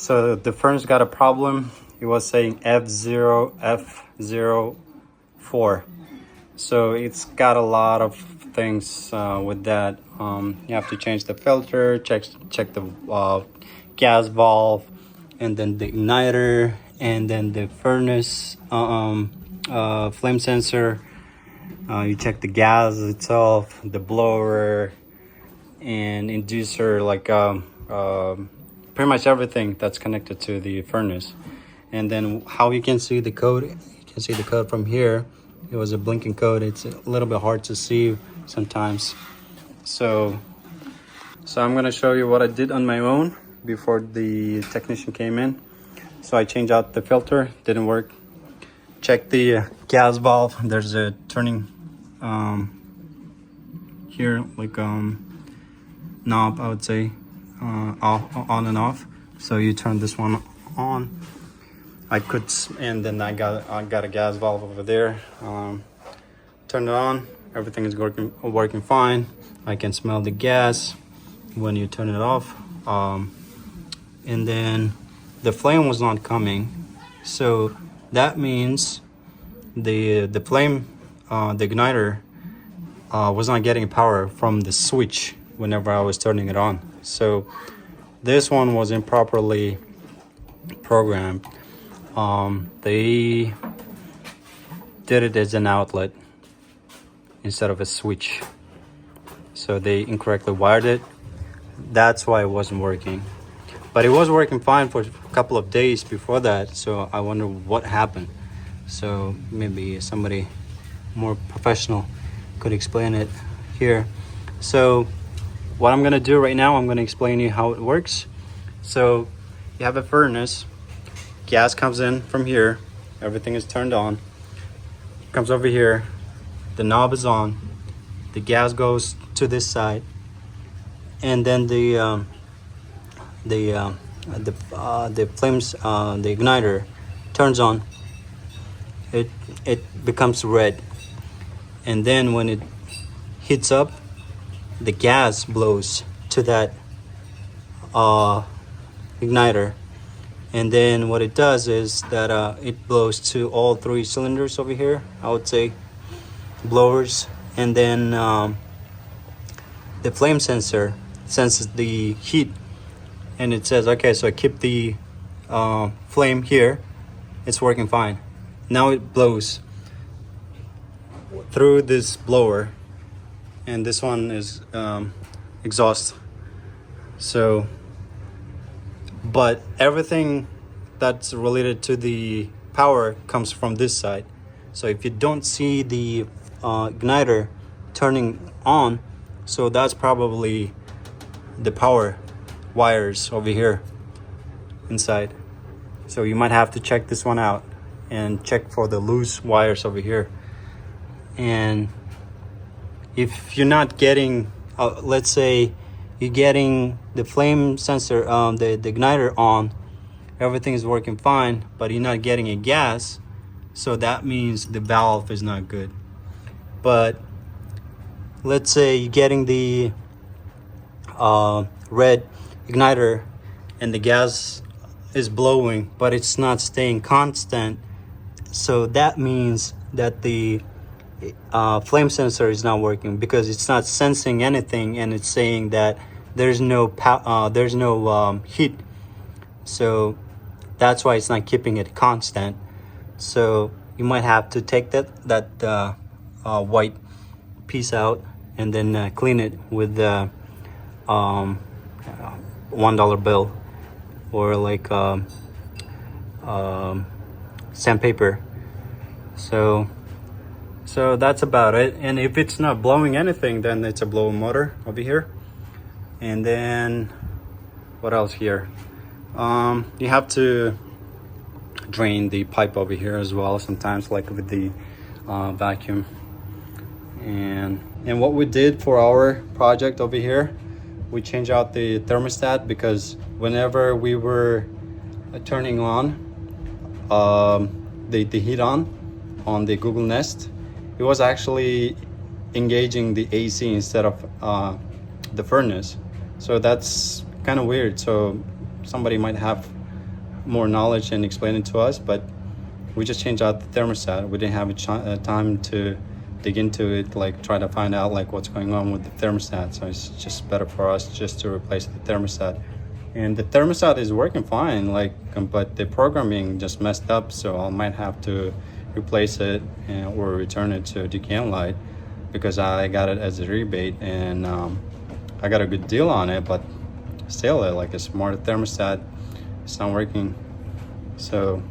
So the furnace got a problem. It was saying F04. So it's got a lot of things with that. You have to change the filter, check the gas valve, and then the igniter, and then the furnace flame sensor. You check the gas itself, the blower, and inducer, like pretty much everything that's connected to the furnace. And then how you can see the code, you can see the code from here. It was a blinking code. It's a little bit hard to see sometimes. So I'm gonna show you what I did on my own before the technician came in. So I changed out the filter, didn't work. Check the gas valve. There's a turning here, like knob, I would say, on and off. So you turn this one on. And then I got a gas valve over there. Turn it on. Everything is working fine. I can smell the gas when you turn it off. And then the flame was not coming, so that means the flame, the igniter, was not getting power from the switch whenever I was turning it on. So this one was improperly programmed. They did it as an outlet instead of a switch, so they incorrectly wired it. That's why it wasn't working, but it was working fine for a couple of days before that. So I wonder what happened. So maybe somebody more professional could explain it here. So what I'm gonna do right now, I'm gonna explain you how it works. So you have a furnace, gas comes in from here, everything is turned on, comes over here, the knob is on, the gas goes to this side, and then the flames, the igniter turns on. It becomes red, and then when it heats up, the gas blows to that igniter. And then what it does is that it blows to all three cylinders over here, I would say, blowers. And then the flame sensor senses the heat, and it says, okay, so I keep the flame here, it's working fine. Now it blows through this blower, and this one is exhaust. So, but everything that's related to the power comes from this side. So if you don't see the igniter turning on, so that's probably the power wires over here inside. So you might have to check this one out and check for the loose wires over here. And if you're not getting, let's say you're getting the flame sensor, the igniter on, everything is working fine, but you're not getting a gas, so that means the valve is not good. But let's say you're getting the red igniter and the gas is blowing, but it's not staying constant, so that means that the flame sensor is not working, because it's not sensing anything, and it's saying that there's no heat. So that's why it's not keeping it constant. So you might have to take that white piece out and then clean it with the $1 bill, or like sandpaper. So that's about it. And if it's not blowing anything, then it's a blower motor over here. And then what else here? You have to drain the pipe over here as well sometimes, like with the vacuum. And what we did for our project over here, we changed out the thermostat, because whenever we were turning on the heat on the Google Nest, it was actually engaging the AC instead of the furnace. So that's kind of weird. So somebody might have more knowledge and explain it to us, but we just changed out the thermostat. We didn't have time to dig into it, like try to find out like what's going on with the thermostat. So it's just better for us just to replace the thermostat. And the thermostat is working fine, like, but the programming just messed up. So I might have to replace it or return it to Deccan Light, because I got it as a rebate, and I got a good deal on it, but still, like a smart thermostat, it's not working. So